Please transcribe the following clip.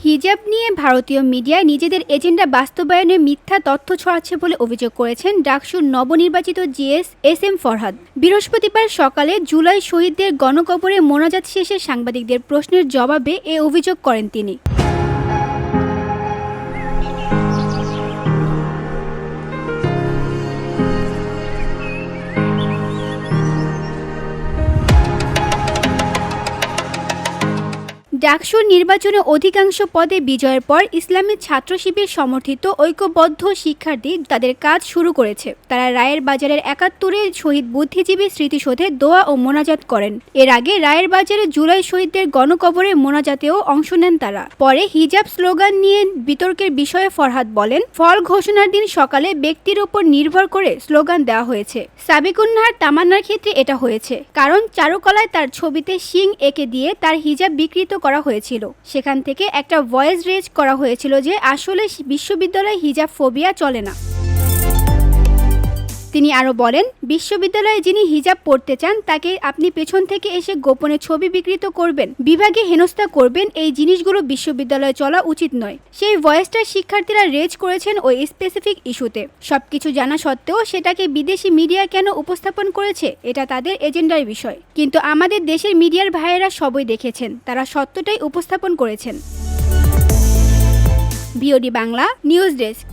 হিজাব নিয়ে ভারতীয় মিডিয়ায় নিজেদের এজেন্ডা বাস্তবায়নে মিথ্যা তথ্য ছড়াচ্ছে বলে অভিযোগ করেছেন ডাকসুর নবনির্বাচিত জিএস এস এম ফরহাদ। বৃহস্পতিবার সকালে জুলাই শহীদদের গণকবরে মোনাজাত শেষে সাংবাদিকদের প্রশ্নের জবাবে এ অভিযোগ করেন তিনি। ডাকসুর নির্বাচনে অধিকাংশ পদে বিজয়ের পর ইসলামী ছাত্র শিবির সমর্থিত ঐক্যবদ্ধ শিক্ষার্থী তাদের কাজ শুরু করেছে। তারা রায়ের বাজারের ৭১-এ শহীদ বুদ্ধিজীবী স্মৃতিসৌধে দোয়া ও মোনাজাত করেন। এর আগে রায়ের বাজারে জুলাই শহীদদের গণকবরে মোনাজাতেও অংশ নেন তারা। পরে হিজাব স্লোগান নিয়ে বিতর্কের বিষয়ে ফরহাদ বলেন, ফল ঘোষণার দিন সকালে ব্যক্তির ওপর নির্ভর করে স্লোগান দেওয়া হয়েছে। সাবিকুন্নাহার তামান্নার ক্ষেত্রে এটা হয়েছে, কারণ চারুকলায় তার ছবিতে শিং এঁকে দিয়ে তার হিজাব বিকৃত করা হয়েছিল। সেখান থেকে একটা ভয়েস রেজ করা হয়েছিল যে আসলে বিশ্ববিদ্যালয়ে হিজাব ফোবিয়া চলে না। তিনি আরও বলেন, বিশ্ববিদ্যালয়ে যিনি হিজাব পড়তে চান তাকে আপনি পেছন থেকে এসে গোপনে ছবি বিকৃত করবেন, বিভাগে হেনস্থা করবেন, এই জিনিসগুলো বিশ্ববিদ্যালয়ে চলা উচিত নয়। সেই ভয়েসটা শিক্ষার্থীরা রেজ করেছেন ওই স্পেসিফিক ইস্যুতে। সবকিছু জানা সত্ত্বেও সেটাকে বিদেশি মিডিয়া কেন উপস্থাপন করেছে এটা তাদের এজেন্ডার বিষয়। কিন্তু আমাদের দেশের মিডিয়ার ভাইয়েরা সবই দেখেছেন, তারা সত্যটাই উপস্থাপন করেছেন। BOD Bangla news desk.